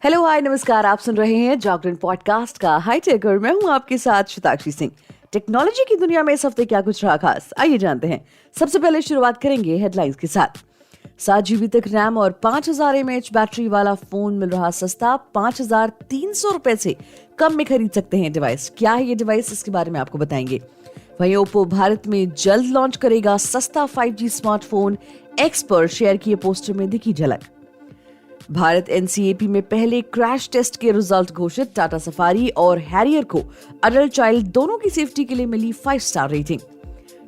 Hello hi नमस्कार। आप सुन रहे हैं जागरण पॉडकास्ट का हाई टेक और मैं हूं आपके साथ शताक्षी सिंह। टेक्नोलॉजी की दुनिया में इस हफ्ते क्या कुछ रहा खास, आइए जानते हैं। सबसे पहले शुरुआत करेंगे हेडलाइंस के साथ। 7 GB तक रैम और 5000 mAh बैटरी वाला फोन मिल रहा सस्ता। 5300 रुपए से कम में खरीद सकते हैं डिवाइस। क्या है ये डिवाइस, इसके बारे में आपको बताएंगे। वहीं ओप्पो भारत में जल्द लॉन्च करेगा सस्ता 5G स्मार्टफोन। एक्स पर शेयर किए पोस्टर में दिखी झलक। भारत एनसीएपी में पहले क्रैश टेस्ट के रिजल्ट घोषित। टाटा सफारी और हैरियर को अडल्ट चाइल्ड दोनों की सेफ्टी के लिए मिली 5 star rating.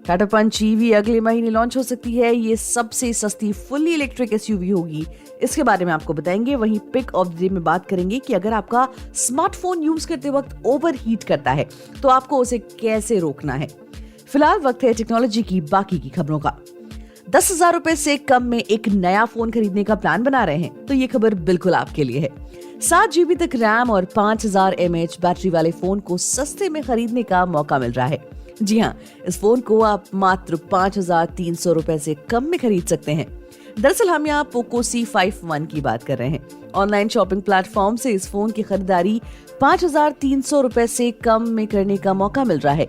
Tata Punch EV अगले महीने लॉन्च हो सकती है। ये सबसे सस्ती फुल्ली इलेक्ट्रिक एसयूवी होगी, इसके बारे में आपको बताएंगे। वहीं पिक ऑफ द डे में बात करेंगे कि अगर आपका स्मार्टफोन यूज करते वक्त ओवर हीट करता है तो आपको उसे कैसे रोकना है। फिलहाल वक्त है टेक्नोलॉजी की बाकी की खबरों का। 10,000 रुपए से कम में एक नया फोन खरीदने का प्लान बना रहे हैं तो ये खबर बिल्कुल आपके लिए है। 7 GB तक रैम और 5000 mAh बैटरी वाले फोन को सस्ते में खरीदने का मौका मिल रहा है। जी हाँ, इस फोन को आप मात्र 5300 रुपए से कम में खरीद सकते हैं। दरअसल हम यहाँ पोको C5 One की बात कर रहे हैं। ऑनलाइन शॉपिंग प्लेटफॉर्म से इस फोन की खरीदारी 5300 रुपए से कम में करने का मौका मिल रहा है।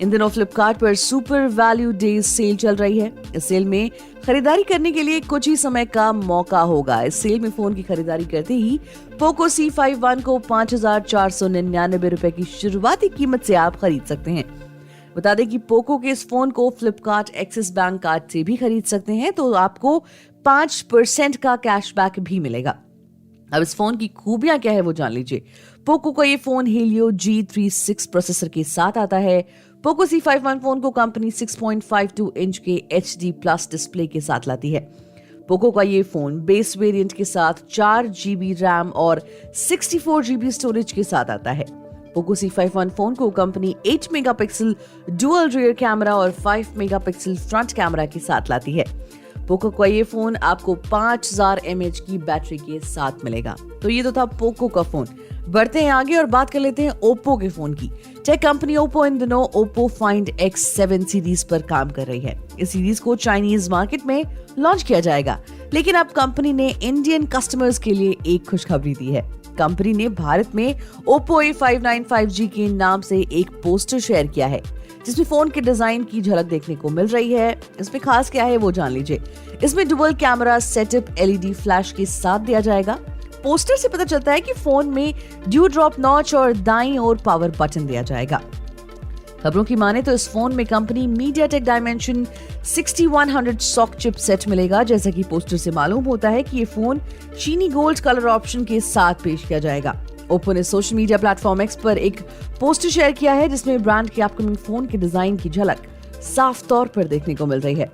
इन दिनों फ्लिपकार्ट पर सुपर वैल्यू डेज सेल चल रही है। इस सेल में खरीदारी करने के लिए कुछ ही समय का मौका होगा। इस सेल में फोन की खरीदारी करते ही पोको C5 One को 5499 रुपए की शुरुआती कीमत से आप खरीद सकते हैं। बता दें कि पोको के इस फोन को फ्लिपकार्ट एक्सिस बैंक कार्ड से भी खरीद सकते हैं तो आपको 5% का कैशबैक भी मिलेगा। अब इस फोन की खूबियां क्या है वो जान लीजिए। पोको का ये फोन हेलियो G36 प्रोसेसर के साथ आता है। पोको C5 One फोन को कंपनी 6.52 इंच के HD प्लस डिस्प्ले के साथ लाती है। पोको का ये फोन बेस वेरिएंट के साथ 4 GB रैम और 64 GB स्टोरेज के साथ आता है। पोको C5 One फोन को company 8 megapixel dual rear camera और 5 मेगापिक्सल फ्रंट कैमरा के साथ लाती है। पोको का ये फोन आपको 5000 mAh की बैटरी के साथ मिलेगा। तो ये तो था पोको का फोन। बढ़ते हैं आगे और बात कर लेते हैं ओप्पो के फोन की। टेक कंपनी ओप्पो इन दिनों ओप्पो फाइंड X7 सीरीज पर काम कर रही है। इस सीरीज को चाइनीज मार्केट में लॉन्च किया जाएगा, लेकिन अब कंपनी ने इंडियन कस्टमर्स के लिए एक खुशखबरी दी है। कंपनी ने भारत में ओप्पो A59 5G के नाम से एक पोस्टर शेयर किया है जिसमें फोन के डिजाइन की झलक देखने को मिल रही है। इसमें खास क्या है वो जान लीजिए। इसमें dual camera setup LED flash के साथ दिया जाएगा। पोस्टर से पता चलता है कि फोन में ड्यू ड्रॉप नॉच और दाईं ओर पावर बटन दिया जाएगा। खबरों की माने तो इस फोन में company MediaTek dimension 6100 SoC chip set मिलेगा। जैसा कि पोस्टर से मालूम होता है कि ये फोन चीनी गोल्ड कलर ऑप्शन के साथ पेश किया जाएगा। ओप्पो ने सोशल मीडिया प्लेटफॉर्म X पर एक पोस्टर शेयर किया है जिसमें ब्रांड के अपकमिंग फोन के डिजाइन की झलक साफ तौर पर देखने को मिल रही है।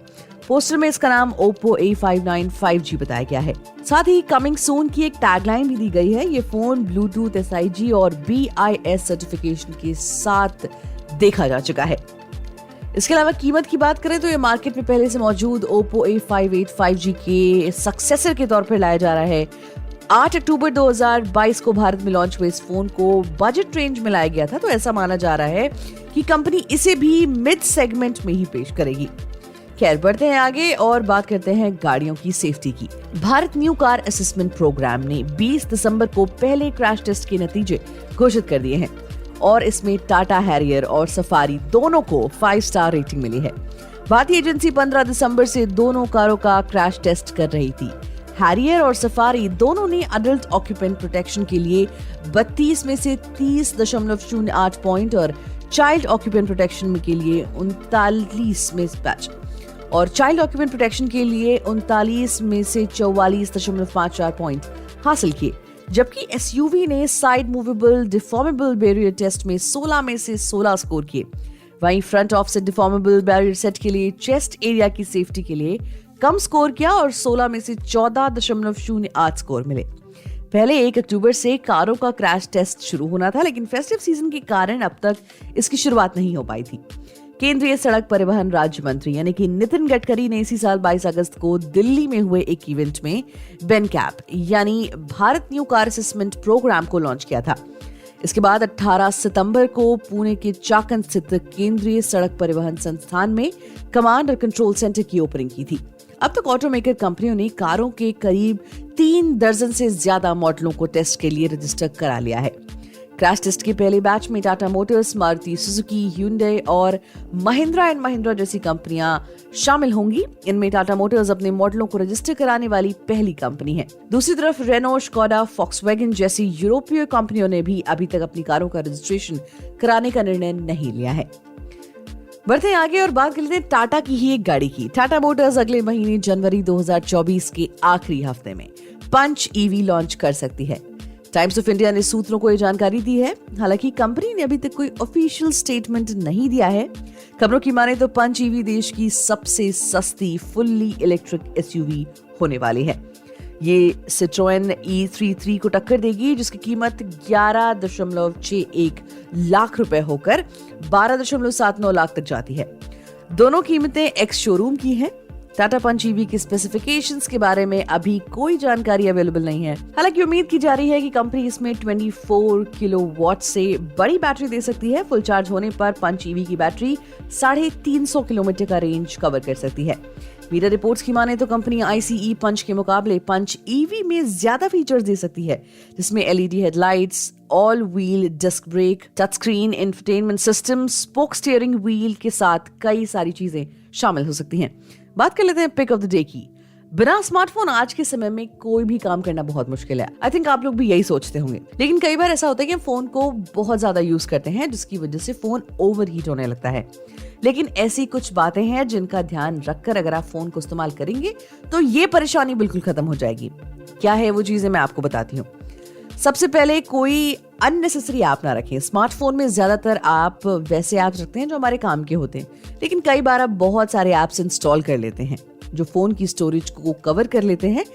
पोस्टर में इसका नाम ओप्पो A59 5G बताया गया है। साथ ही कमिंग सून की एक टैगलाइन भी दी गई है। ये फोन ब्लूटूथ SIG और BIS सर्टिफिकेशन के साथ देखा जा चुका है। इसके अलावा कीमत की बात करें तो ये मार्केट में पहले से मौजूद ओप्पो A58 5G के सक्सेसर के तौर पर लाया जा रहा है। 8 अक्टूबर 2022 को भारत में लॉन्च हुए इस फोन को बजट रेंज में लाया गया था, तो ऐसा माना जा रहा है कि कंपनी इसे भी मिड सेगमेंट में ही पेश करेगी। खैर, बढ़ते हैं आगे और बात करते हैं गाड़ियों की सेफ्टी की। Bharat new car assessment programme ने 20 दिसंबर को पहले क्रैश टेस्ट के नतीजे घोषित कर दिए हैं और इसमें टाटा हैरियर और सफारी दोनों को 5 स्टार रेटिंग मिली है। भारतीय एजेंसी 15 दिसंबर से दोनों कारों का क्रैश टेस्ट कर रही थी। हैरियर और सफारी दोनों ने अडल्ट ऑक्यूपेंट प्रोटेक्शन के लिए 32 में से 30.08 पॉइंट और चाइल्ड ऑक्यूपेंट प्रोटेक्शन के लिए 39 में बैच और चाइल्ड ऑक्यूपेंट प्रोटेक्शन के लिए 39 में से 44.54 पॉइंट हासिल किए, जबकि एसयूवी ने side movable deformable barrier test में 16 में से 16 स्कोर किए। वहीं front offset deformable barrier set के लिए चेस्ट एरिया की सेफ्टी के लिए कम स्कोर किया और 16 में से 14.08 स्कोर मिले। पहले 1 अक्टूबर से कारों का क्रैश टेस्ट शुरू होना था, लेकिन फेस्टिव सीजन के कारण अब तक इसकी शुरुआत नहीं हो पाई थी। केंद्रीय सड़क परिवहन राज्य मंत्री यानी कि नितिन गडकरी ने इसी साल 22 अगस्त को दिल्ली में हुए एक इवेंट में बेनकैप यानी Bharat new car assessment programme को लॉन्च किया था। इसके बाद 18 सितंबर को पुणे के चाकन स्थित केंद्रीय सड़क परिवहन संस्थान में कमांड और कंट्रोल सेंटर की ओपनिंग की थी। अब तक ऑटोमेकर कंपनियों ने कारों के करीब 3 दर्जन से ज्यादा मॉडलों को टेस्ट के लिए रजिस्टर करा लिया है। क्रैश टेस्ट के पहले बैच में Tata Motors, Maruti Suzuki, Hyundai और महिंद्रा एंड महिंद्रा जैसी कंपनियां शामिल होंगी। इनमें टाटा मोटर्स अपने मॉडलों को रजिस्टर कराने वाली पहली कंपनी है। दूसरी तरफ रेनो, स्कोडा, फॉक्सवैगन जैसी यूरोपीय कंपनियों ने भी अभी तक अपनी कारों का रजिस्ट्रेशन कराने का निर्णय नहीं लिया है। बढ़ते हैं आगे और बात कर लेते हैं टाटा की ही एक गाड़ी की। टाटा मोटर्स अगले महीने जनवरी 2024 के आखिरी हफ्ते में पंच ईवी लॉन्च कर सकती है। टाइम्स ऑफ इंडिया ने सूत्रों को यह जानकारी दी है। हालांकि कंपनी ने अभी तक कोई ऑफिशियल स्टेटमेंट नहीं दिया है। खबरों की माने तो पंच ईवी देश की सबसे सस्ती फुल्ली इलेक्ट्रिक एसयूवी होने वाली है। ये सिट्रोएन E33 को टक्कर देगी, जिसकी कीमत 11.61 लाख रुपए होकर 12.79 लाख तक जाती है। दोनों कीमतें एक्स शोरूम की हैं। टाटा पंच ईवी के स्पेसिफिकेशंस के बारे में अभी कोई जानकारी अवेलेबल नहीं है। हालांकि उम्मीद की जा रही है कि कंपनी इसमें 24 किलोवाट से बड़ी बैटरी दे सकती है। फुल चार्ज होने पर पंच ईवी की बैटरी 350 किलोमीटर का रेंज कवर कर सकती है। मीडिया रिपोर्ट्स की माने तो कंपनी ICE पंच के मुकाबले पंच ईवी में ज्यादा फीचर्स दे सकती है, जिसमें LED headlights, all wheel disc brake, touch screen, infotainment system, spoke steering wheel के साथ कई सारी चीजें शामिल हो सकती हैं। बात कर लेते हैं पिक ऑफ द डे की। बिना स्मार्टफोन आज के समय में कोई भी काम करना बहुत मुश्किल है। आई थिंक आप लोग भी यही सोचते होंगे। लेकिन कई बार ऐसा होता है कि हम फोन को बहुत ज्यादा यूज करते हैं, जिसकी वजह से फोन ओवरहीट होने लगता है। लेकिन ऐसी कुछ बातें हैं जिनका ध्यान रखकर अगर आप फोन को इस्तेमाल करेंगे तो ये परेशानी बिल्कुल खत्म हो जाएगी। क्या है वो चीजें, मैं आपको बताती हूँ। सबसे पहले कोई अननेसेसरी ऐप ना रखें। स्मार्टफोन में ज्यादातर आप वैसे ऐप्स रखते हैं जो हमारे काम के होते हैं, लेकिन कई बार आप बहुत सारे ऐप्स इंस्टॉल कर लेते हैं जो फोन की स्टोरेज को कवर कर लेते हैं।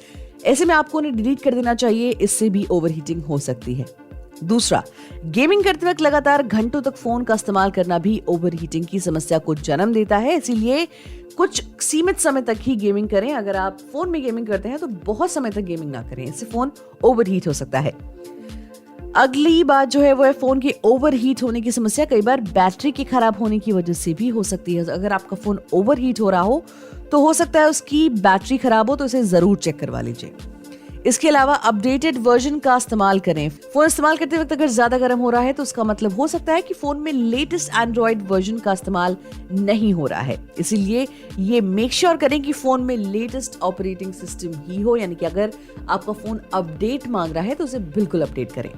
ऐसे में आपको उन्हें डिलीट कर देना चाहिए, इससे भी ओवरहीटिंग हो सकती है। दूसरा, गेमिंग करते वक्त लगातार घंटों तक फोन का इस्तेमाल करना भी ओवरहीटिंग की समस्या को जन्म देता है। इसीलिए कुछ सीमित समय तक ही गेमिंग करें। अगर आप फोन में गेमिंग करते हैं तो बहुत समय तक गेमिंग ना करें, इससे फोन ओवरहीट हो सकता है। अगली बात जो है वो है फोन के ओवरहीट होने की समस्या कई बार बैटरी के खराब होने की वजह से भी हो सकती है। अगर आपका फोन ओवरहीट हो रहा हो सकता है उसकी बैटरी खराब हो, तो इसे जरूर चेक करवा लीजिए। इसके अलावा अपडेटेड वर्जन का इस्तेमाल करें। फोन इस्तेमाल करते वक्त अगर ज्यादा गर्म हो रहा है तो उसका मतलब हो सकता है कि फोन में लेटेस्ट एंड्रॉइड वर्जन का इस्तेमाल नहीं हो रहा है। इसीलिए ये मेक श्योर करें कि फोन में लेटेस्ट ऑपरेटिंग सिस्टम ही हो, यानी कि अगर आपका फोन अपडेट मांग रहा है तो उसे बिल्कुल अपडेट करें।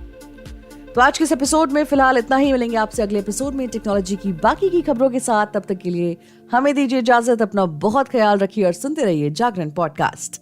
तो आज के इस एपिसोड में फिलहाल इतना ही। मिलेंगे आपसे अगले एपिसोड में टेक्नोलॉजी की बाकी की खबरों के साथ। तब तक के लिए हमें दीजिए इजाजत। अपना बहुत ख्याल रखिए और सुनते रहिए जागरण पॉडकास्ट।